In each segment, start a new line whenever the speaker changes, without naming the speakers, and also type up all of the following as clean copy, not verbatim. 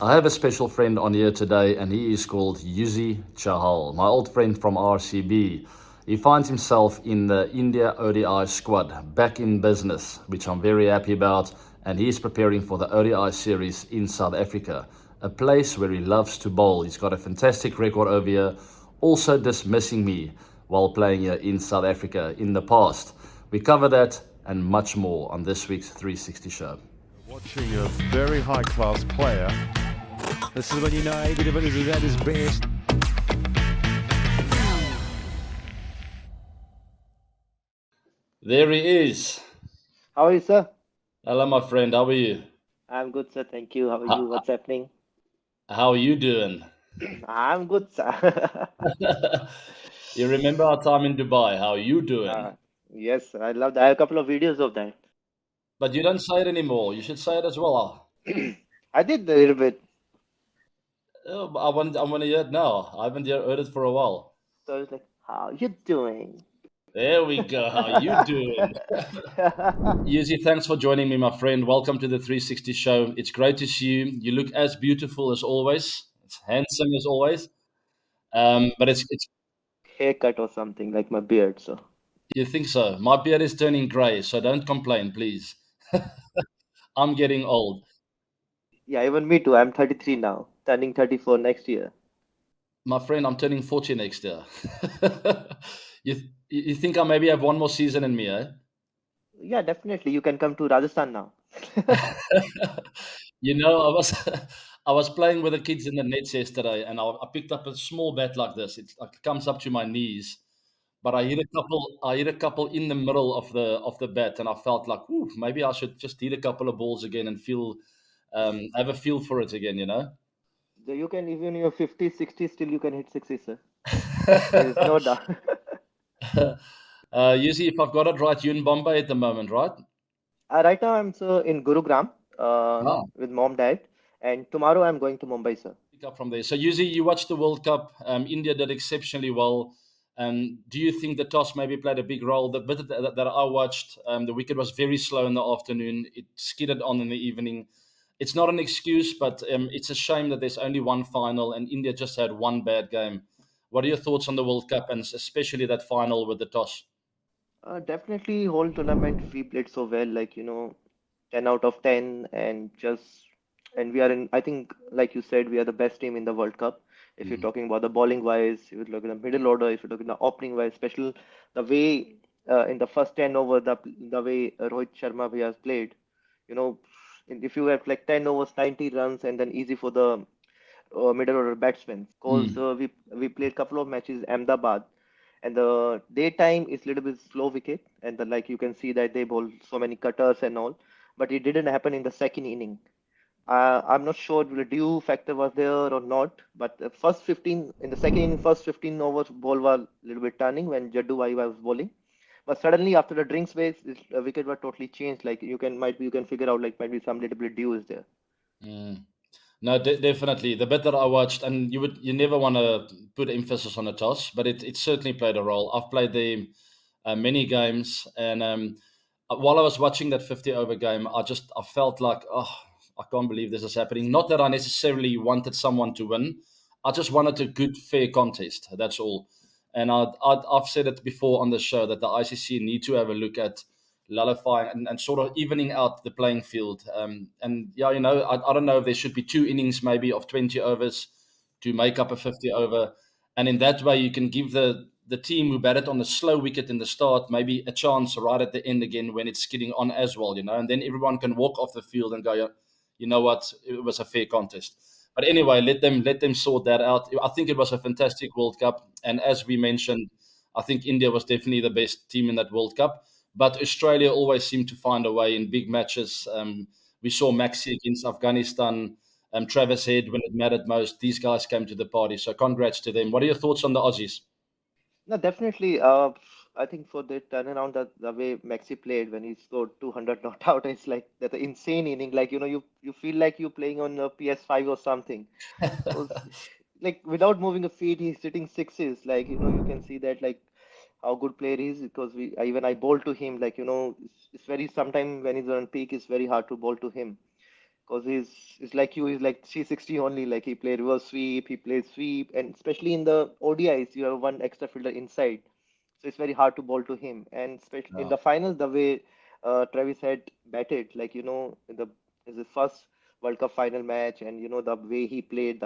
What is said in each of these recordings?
I have a special friend on here today, and he is called Yuzi Chahal, my old friend from RCB. He finds himself in the India ODI squad, back in business, which I'm very happy about, and he is preparing for the ODI series in South Africa, a place where he loves to bowl. He's got a fantastic record over here, also dismissing me while playing here in South Africa in the past. We cover that and much more on this week's 360 show.
Watching a very high-class player.
This is when you know AB de Villiers is at his best.
There he is.
How are you, sir?
Hello, my friend. How are you?
I'm good, sir. Thank you. How are you?
How,
What's happening?
how are you doing?
I'm good, sir.
You remember our time in Dubai? How are you doing?
uh, yes, I love that. I have a couple of videos of that.
But you don't say it anymore. You should say it as well.
I did a little bit.
I want to hear it now. I haven't heard it for a while.
So I was like, how you doing?
There we go. How you doing? Yuzi, thanks for joining me, my friend. Welcome to the 360 show. It's great to see you. You look as beautiful as always. It's handsome as always. But it's
Haircut or something, like my beard. So
you think so. My beard is turning grey, so don't complain, please. I'm getting old.
yeah, even me too. I'm 33 now, turning 34 next year.
My friend, I'm turning 40 next year. you you think I maybe have one more season in me, eh?
Yeah, definitely. You can come to Rajasthan now.
You know, I was playing with the kids in the nets yesterday, and I picked up a small bat like this. It comes up to my knees, but I hit a couple. I hit a couple in the middle of the bat, and I felt like, ooh, maybe I should just hit a couple of balls again and have a feel for it again. You know.
So you can, even in your 50s, 60s, still you can hit 60, sir. There is no doubt.
You see, if I've got it right, you're in Bombay at the moment, right?
Right now, I'm sir in Gurugram
Ah,
with mom, dad, and tomorrow I'm going to Mumbai, sir.
pick up from there. So, Yuzi, you watched the World Cup. India did exceptionally well. Do you think the toss maybe played a big role? The bit that I watched, the wicket was very slow in the afternoon. It skidded on in the evening. It's not an excuse, but it's a shame that there's only one final and India just had one bad game. What are your thoughts on the World Cup and especially that final with the toss?
Definitely, whole tournament we played so well, like 10 out of 10, and we are in. I think, like you said, we are the best team in the World Cup. If you're
Mm.
talking about the bowling wise, if you're looking at the middle order, if you're looking at the opening wise, special the way in the first 10 over the way Rohit Sharma has played, you know, if you have like 10 overs, 90 runs, and then easy for the middle order batsmen. Because
Mm.
we played couple of matches Ahmedabad, and the daytime is little bit slow wicket, and the, like you can see that they bowl so many cutters and all, but it didn't happen in the second inning. I'm not sure the dew factor was there or not, but the first 15 in the second inning, first 15 overs, ball was a little bit turning when Jaddu Vai was bowling. But suddenly after the drinks phase, the wicket was totally changed. Like you can figure out like might be some little bit dew is there.
Mm. No, definitely. The bit that I watched, and you never want to put emphasis on a toss, but it certainly played a role. I've played the many games, and while I was watching that 50 over game, I felt like, oh, I can't believe this is happening. Not that I necessarily wanted someone to win. I just wanted a good, fair contest. That's all. And I've said it before on the show that the ICC need to have a look at lullifying and sort of evening out the playing field. And yeah, I don't know if there should be two innings maybe of 20 overs to make up a 50 over. And in that way, you can give the team who batted on the slow wicket in the start maybe a chance right at the end again when it's skidding on as well, and then everyone can walk off the field and go, "Yeah, you know what, it was a fair contest." But anyway, let them sort that out. I think it was a fantastic World Cup, and as we mentioned, I think India was definitely the best team in that World Cup. But Australia always seemed to find a way in big matches. We saw Maxi against Afghanistan, Travis Head when it mattered most. These guys came to the party, so congrats to them. What are your thoughts on the Aussies?
No, definitely. I think for the turnaround, the way Maxi played when he scored 200 not out, it's like that insane inning. Like you feel like you're playing on a PS5 or something. Because like without moving a feet, he's hitting sixes. Like you can see that like how good player he is because even I bowl to him. Like it's very sometime when he's on peak, it's very hard to bowl to him because he's like you. He's like 360 only. Like he played reverse sweep, he plays sweep, and especially in the ODIs, you have one extra fielder inside, so it's very hard to bowl to him. And especially in
Yeah.
the finals, the way Travis had batted, like in the is his first World Cup final match, and the way he played,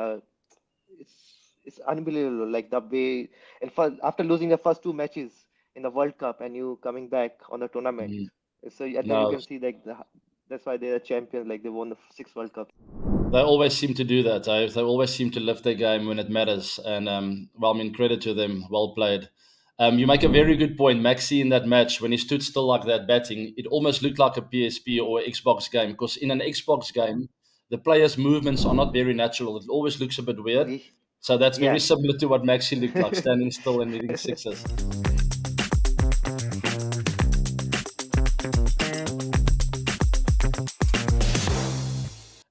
it's it's unbelievable. Like the way, and after losing the first two matches in the World Cup, and you coming back on the tournament,
Mm.
so and then you
No,
can see like that's why they're champions. Like they won the six World Cups.
they always seem to do that. They always seem to lift their game when it matters. And well, I mean, credit to them. Well played. You make a very good point. Maxi in that match, when he stood still like that batting, it almost looked like a PSP or Xbox game. Because in an Xbox game, the players' movements are not very natural. It always looks a bit weird.
Ye-
So that's very
Yeah.
similar to what Maxi looked like, standing still and hitting sixes.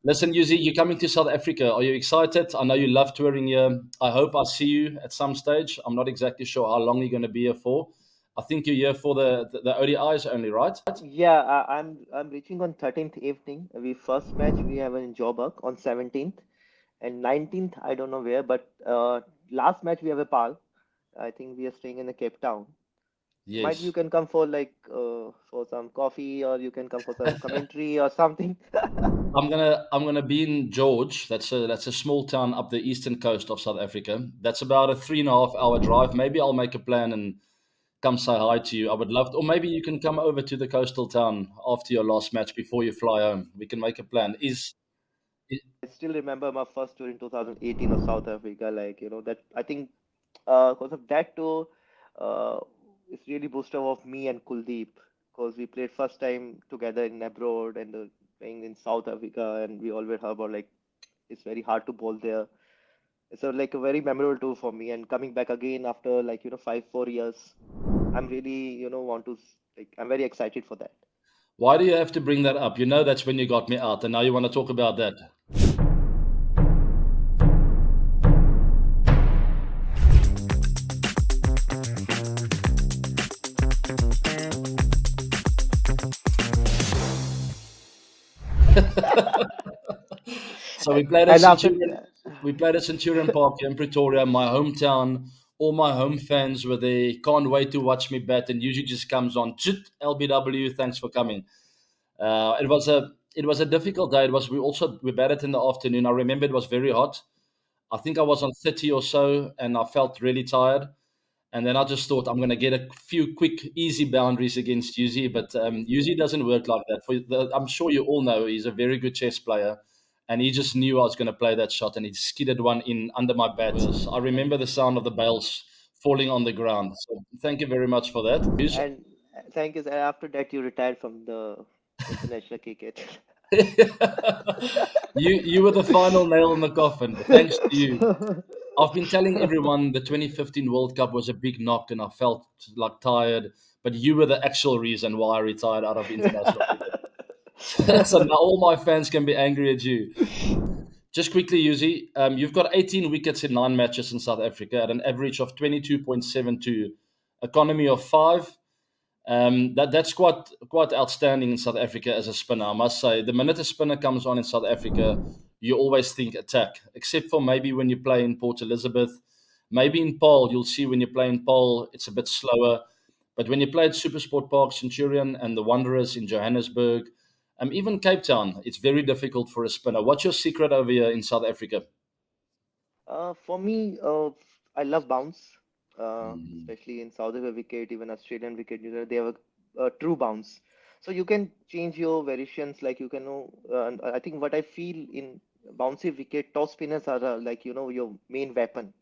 Listen, Yuzi, you're coming to South Africa. Are you excited? I know you love touring here. I hope I see you at some stage. I'm not exactly sure how long you're going to be here for. I think you're here for the ODIs only, right?
Yeah, I'm reaching on 13th evening. We first match we have in Joburg on 17th and 19th. I don't know where, but last match we have a PAL. I think we are staying in the Cape Town. So might you
Yes.
can come for like for some coffee, or you can come for some commentary or something.
I'm gonna be in George. That's a small town up the eastern coast of South Africa. That's about a 3.5 hour drive. Maybe I'll make a plan and come say hi to you. I would love to, or maybe you can come over to the coastal town after your last match before you fly home. We can make a plan.
I still remember my first tour in 2018 of South Africa. Like, that I think because of that tour, it's really boosted of me and Kuldeep because we played first time together in abroad and playing in South Africa, and we always heard about like it's very hard to bowl there. It's like a very memorable tour for me, and coming back again after like 4 years, I'm really want to like I'm very excited for that.
Why do you have to bring that up? You know that's when you got me out, and now you want to talk about that. So we played at
And after
Centurion. We played at Centurion Park here in Pretoria, my hometown. All my home fans were there. Can't wait to watch me bat, and usually just comes on. Chit, LBW, thanks for coming. It was a difficult day. We batted in the afternoon. I remember it was very hot. I think I was on 30 or so, and I felt really tired. And then I just thought I'm going to get a few quick, easy boundaries against Yuzi, but Yuzi doesn't work like that. I'm sure you all know he's a very good chess player, and he just knew I was going to play that shot, and he skidded one in under my bat. I remember the sound of the bails falling on the ground. So thank you very much for that.
and thank you. And after that, you retired from the international cricket.
You were the final nail in the coffin. Thanks to you. I've been telling everyone the 2015 World Cup was a big knock and I felt like tired, but you were the actual reason why I retired out of international cricket. So now all my fans can be angry at you. Just quickly, Yuzi, you've got 18 wickets in 9 matches in South Africa at an average of 22.72, economy of 5. That's quite outstanding in South Africa as a spinner, I must say. The minute a spinner comes on in South Africa, you always think attack, except for maybe when you play in Port Elizabeth. Maybe in Paul, you'll see when you play in Paul, it's a bit slower. But when you play at Supersport Park, Centurion, and the Wanderers in Johannesburg, even Cape Town, it's very difficult for a spinner. What's your secret over here in South Africa?
For me, I love bounce,
Mm,
especially in South Africa wicket, even Australian wicket. They have a true bounce, so you can change your variations. Like you can know, and I think what I feel in bouncy wicket, top spinners are like your main weapon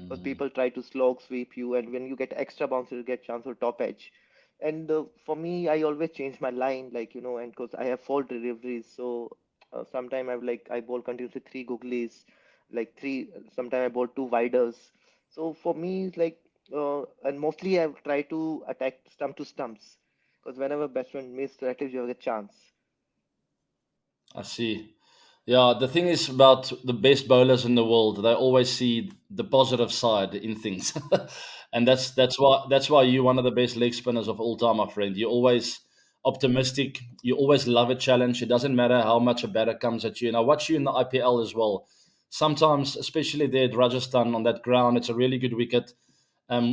because
mm.
people try to slog sweep you, and when you get extra bounce, you get chance for top edge. And for me, I always change my line, like and because I have four deliveries, so sometimes I bowl continuously three googlies, like three. Sometimes I bowl two widers. So for me, it's like and mostly I try to attack stump to stumps because whenever batsman miss strategy, you have a chance.
I see. Yeah, the thing is about the best bowlers in the world, they always see the positive side in things. And that's why you're one of the best leg spinners of all time, my friend. You always optimistic. You always love a challenge. It doesn't matter how much a batter comes at you. And I watch you in the IPL as well. Sometimes, especially there at Rajasthan on that ground, it's a really good wicket.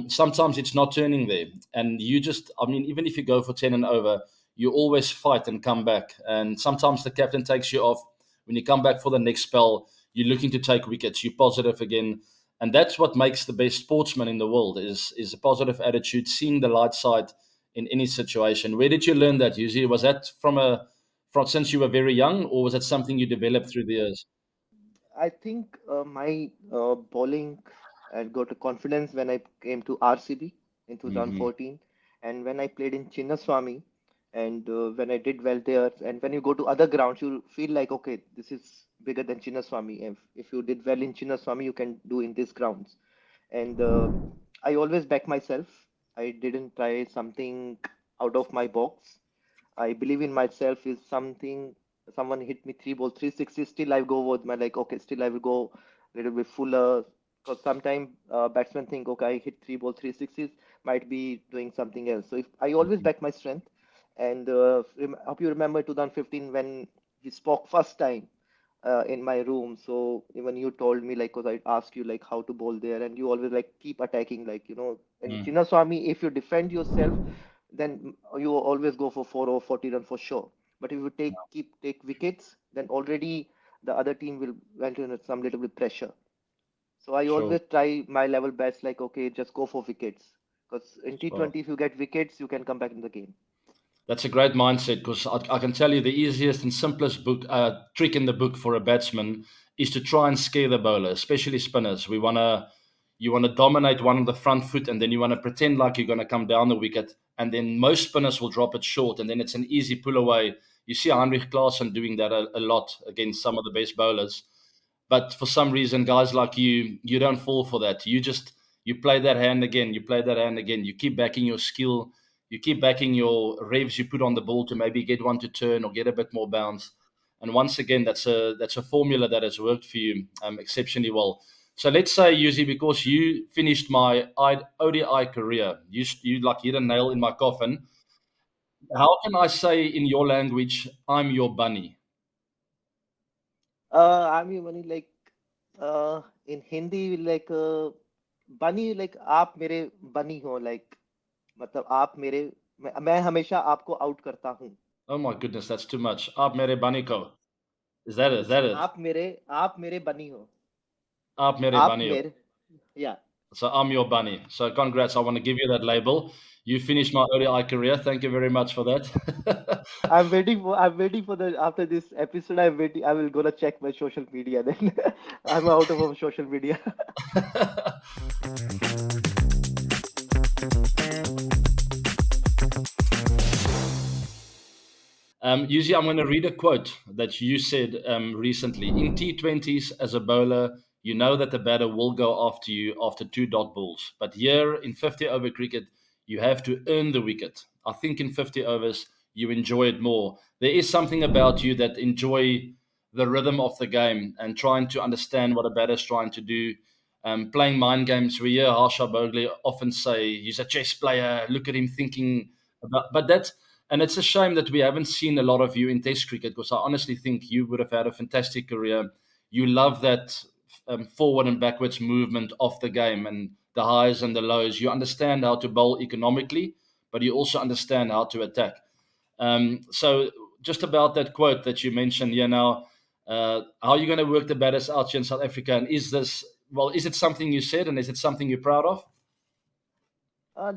Sometimes it's not turning there, and you just, I mean, even if you go for 10 and over, you always fight and come back. And sometimes the captain takes you off. When you come back for the next spell, you're looking to take wickets. You're positive again, and that's what makes the best sportsman in the world is a positive attitude, seeing the light side in any situation. Where did you learn that, Yuzi? Was that from since you were very young, or was that something you developed through the years?
I think my bowling I got a confidence when I came to RCB in
Hmm.
2014, and when I played in Chinnaswamy, and when I did well there. And when you go to other grounds, you feel like, okay, this is bigger than Chinnaswamy. If you did well in Chinnaswamy, you can do in these grounds. And I always back myself. I didn't try something out of my box. I believe in myself is something. Someone hit me three ball 360, still I go with my like, okay, still I will go a little bit fuller. Because sometimes batsmen think, okay, I hit three ball 360s, might be doing something else. So if I always back my strength. And hope you remember 2015 when he spoke first time in my room. So even you told me like, cause I asked you like how to bowl there, and you always like keep attacking, like And Chinnaswamy, if you defend yourself, then you always go for 4 or 40 run for sure. But if you take wickets, then already the other team will went in some little bit pressure. So I
Sure.
always try my level best, like okay, just go for wickets. Because in
Sure.
T20, if you get wickets, you can come back in the game.
That's a great mindset because I can tell you the easiest and simplest trick in the book for a batsman is to try and scare the bowler, especially spinners. You want to dominate one on the front foot, and then you want to pretend like you're going to come down the wicket, and then most spinners will drop it short, and then it's an easy pull away. You see Heinrich Klaassen doing that a lot against some of the best bowlers. But for some reason, guys like you don't fall for that. You play that hand again, you play that hand again. You keep backing your skill, you keep backing your revs you put on the ball to maybe get one to turn or get a bit more bounce. And once again, that's a formula that has worked for you exceptionally well. So let's say, Yuzi, because you finished my ODI career, you like hit a nail in my coffin. How can I say in your language, I'm your bunny?
I mean, Bunny, like in Hindi, like Bunny, like आप मेरे bunny हो, like मतलब आप मेरे मैं हमेशा आपको out करता हूँ.
Oh my goodness, that's too much. Aap mere bunny ko. Is that it? Is that it?
आप मेरे bunny हो.
Aap mere
आप
bunny.
मेरे, yeah.
So I'm your bunny. So congrats. I want to give you that label. You finished my ODI career. Thank you very much for that.
I'm waiting for the after this episode. I'm waiting. I will gonna check my social media then. I'm out of social media.
Usually, I'm going to read a quote that you said recently. In T20s, as a bowler, you know that the batter will go after you after two dot balls. But here in 50 over cricket, you have to earn the wicket. I think in 50 overs, you enjoy it more. There is something about you that enjoy the rhythm of the game and trying to understand what a batter's trying to do. Playing mind games. We hear Harsha Bogley often say he's a chess player. Look at him thinking about, but that's and it's a shame that we haven't seen a lot of you in Test cricket because I honestly think you would have had a fantastic career. You love that forward and backwards movement of the game and the highs and the lows. You understand how to bowl economically, but you also understand how to attack. So, just about that quote that you mentioned here now, how are you going to work the batters out here in South Africa? And is it something you said and is it something you're proud of?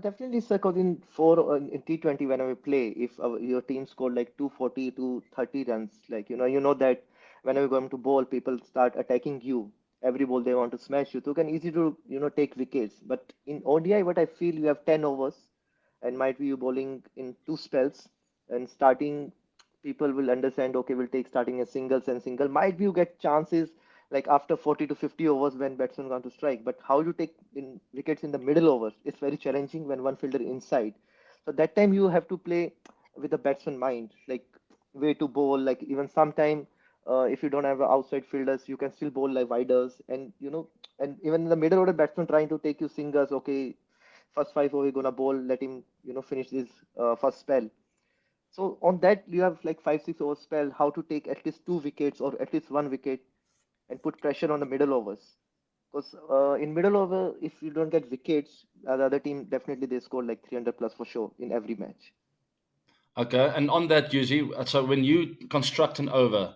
Definitely, sir. Because in T20, whenever we play, if your team scored like 240 to 30 runs, like you know that whenever you're going to bowl, people start attacking you. Every ball they want to smash you. So you can easy to take wickets. But in ODI, what I feel you have 10 overs, and might be you bowling in two spells, and starting people will understand. Okay, we'll take starting a singles and single. Might be you get chances like after 40 to 50 overs when batsmen want to strike. But how you take in wickets in the middle overs, it's very challenging when one fielder inside. So that time you have to play with the batsman mind, like way to bowl. Like even sometime, if you don't have outside fielders, you can still bowl like widers, and and even in the middle order batsman trying to take you singers. Okay, first 5 over you're gonna bowl, let him finish this first spell. So on that, you have like 5 6 over spell, how to take at least 2 wickets or at least 1 wicket and put pressure on the middle overs. Because in middle over, if you don't get wickets, the other team definitely they score like 300 plus for sure in every match.
Okay, and on that, Yuzi, so when you construct an over,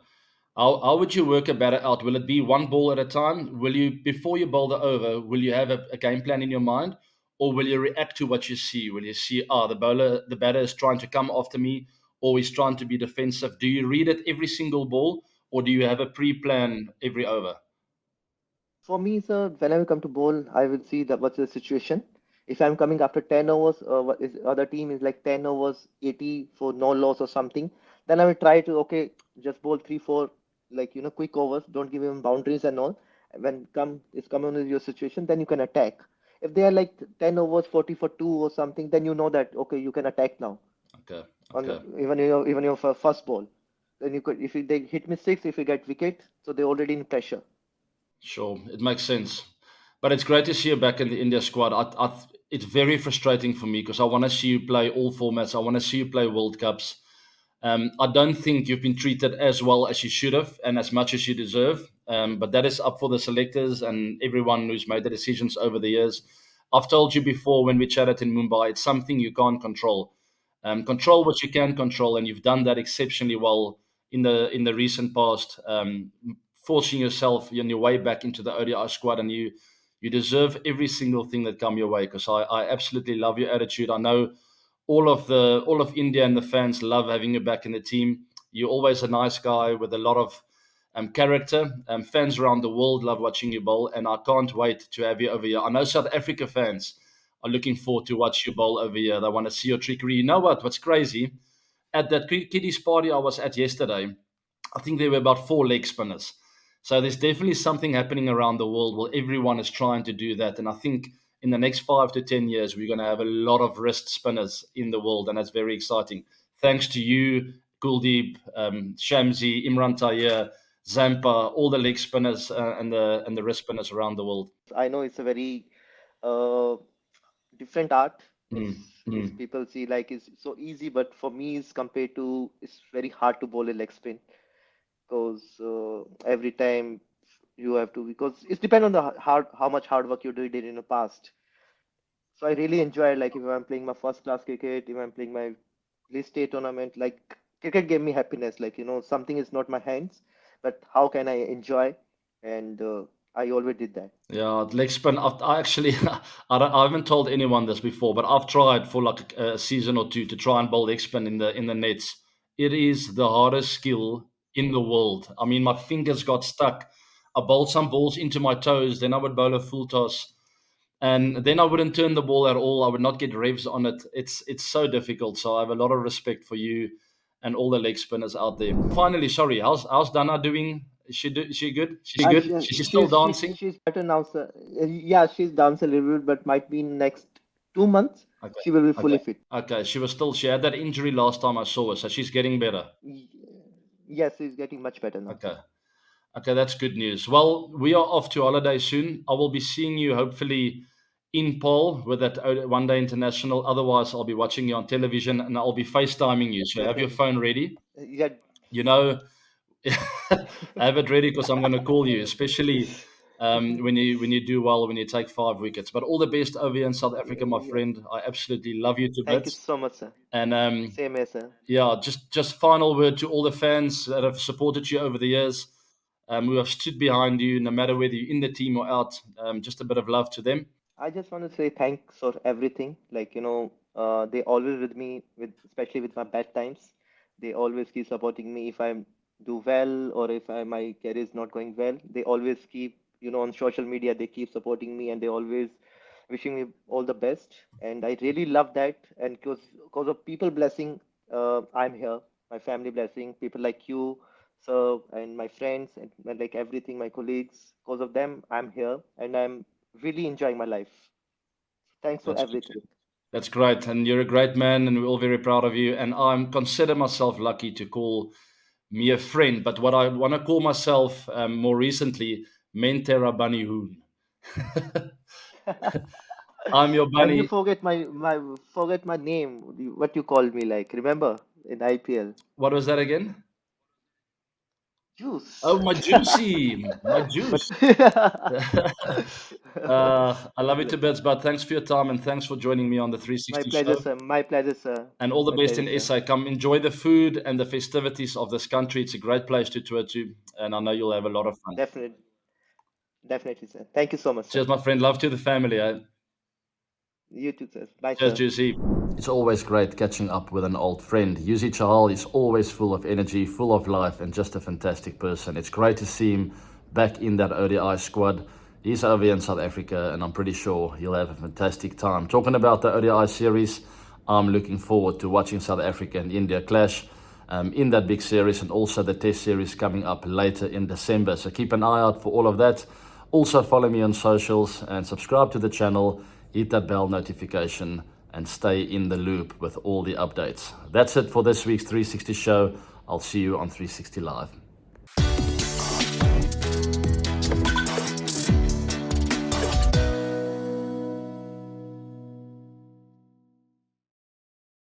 how would you work a batter out? Will it be one ball at a time? Will you, before you bowl the over, will you have a game plan in your mind, or will you react to what you see? Will you see, the batter is trying to come after me, or he's trying to be defensive? Do you read it every single ball, or do you have a pre-plan every over?
For me, sir, whenever I come to bowl, I will see that what's the situation. If I'm coming after 10 overs, what is other team is like 10 overs, 80 for no loss or something, then I will try to, okay, just bowl 3 4 like quick overs, don't give him boundaries and all. And when come is coming with your situation, then you can attack. If they are like 10 overs, 40 for 2 or something, then you know that okay, you can attack now
Okay,
on
okay.
even your first ball. Then you could, if they hit me six, if you get wicket, so they're already in pressure.
Sure, it makes sense. But it's great to see you back in the India squad. It's very frustrating for me because I want to see you play all formats. I want to see you play World Cups. I don't think you've been treated as well as you should have and as much as you deserve. But that is up for the selectors and everyone who's made the decisions over the years. I've told you before when we chatted in Mumbai, it's something you can't control. Control what you can control, and you've done that exceptionally well in the recent past. Forcing yourself on your way back into the ODI squad, and you deserve every single thing that come your way. Because I absolutely love your attitude. I know all of India and the fans love having you back in the team. You're always a nice guy with a lot of character. Fans around the world love watching you bowl, and I can't wait to have you over here. I know South Africa fans are looking forward to watch you bowl over here. They want to see your trickery. You know what? What's crazy? At that kiddies party I was at yesterday, I think there were about four leg spinners. So there's definitely something happening around the world where everyone is trying to do that. And I think in the next 5 to 10 years, we're going to have a lot of wrist spinners in the world. And that's very exciting. Thanks to you, Kuldeep, Shamsi, Imran Tahir, Zampa, all the leg spinners and the wrist spinners around the world.
I know it's a very uh, different art.
Mm,
It's
mm.
people see like it's so easy, but for me, it's compared to it's very hard to bowl a leg spin because every time you have to because it's depend on the hard how much hard work you did in the past. So I really enjoy like if I'm playing my first class cricket, if I'm playing my list A tournament, like cricket gave me happiness. Like something is not my hands, but how can I enjoy? And I always did that.
Yeah, leg spin. I actually, I haven't told anyone this before, but I've tried for like a season or two to try and bowl leg spin in the nets. It is the hardest skill in the world. I mean, my fingers got stuck. I bowled some balls into my toes, then I would bowl a full toss, and then I wouldn't turn the ball at all. I would not get revs on it. It's so difficult. So I have a lot of respect for you and all the leg spinners out there. Finally, sorry, how's Dana doing? Is she good? She's still dancing.
She's better now, sir. Yeah, she's down a little bit, but might be in next 2 months
Okay.
she will be
Okay.
fully fit.
Okay. She had that injury last time I saw her, so she's getting better.
Y- Yes, she's getting much better now,
Okay.
sir.
Okay, that's good news. Well, we are off to holiday soon. I will be seeing you hopefully in Paul with that one day international. Otherwise, I'll be watching you on television and I'll be FaceTiming you. So have your
Definitely.
phone ready.
Yeah.
You know, have it ready because I'm going to call you, especially when you do well, when you take 5 wickets. But all the best over here in South Africa, my
Yeah.
friend. I absolutely love you to
Thank you
bits.
so much, sir.
And
Same here, sir.
yeah, just final word to all the fans that have supported you over the years, who have stood behind you, no matter whether you're in the team or out. Just a bit of love to them.
I just want to say thanks for everything. Like, they always with me with especially with my bad times. They always keep supporting me if I do well or if my career is not going well. They always keep, on social media, they keep supporting me and they always wishing me all the best. And I really love that. And because of people blessing, I'm here. My family blessing, people like you, so and my friends and like everything, my colleagues. Because of them, I'm here and I'm really enjoying my life. Thanks for
That's good.
everything.
That's great, and you're a great man, and we're all very proud of you. And I'm consider myself lucky to call me a friend. But what I want to call myself more recently, Mentera Bunny Hoon. I'm your
And you
bunny.
forget my name. What you called me like? Remember? in IPL.
What was that again?
Juice.
Oh, my juicy, my juice. I love you to bits, but thanks for your time and thanks for joining me on the
My
360
pleasure,
show.
sir. My pleasure, sir.
And all the
My
best in
pleasure, sir.
SA. Come enjoy the food and the festivities of this country. It's a great place to tour to, and I know you'll have a lot of fun.
Definitely, definitely, sir. Thank you so much, sir.
Cheers, my friend. Love to the family. Eh?
You too, sir. Bye,
Cheers,
sir.
Yuzi. It's always great catching up with an old friend. Yuzi Chahal is always full of energy, full of life, and just a fantastic person. It's great to see him back in that ODI squad. He's over here in South Africa, and I'm pretty sure he'll have a fantastic time. Talking about the ODI series, I'm looking forward to watching South Africa and India clash in that big series, and also the Test series coming up later in December. So keep an eye out for all of that. Also follow me on socials and subscribe to the channel, hit that bell notification, and stay in the loop with all the updates. That's it for this week's 360 show. I'll see you on 360 Live.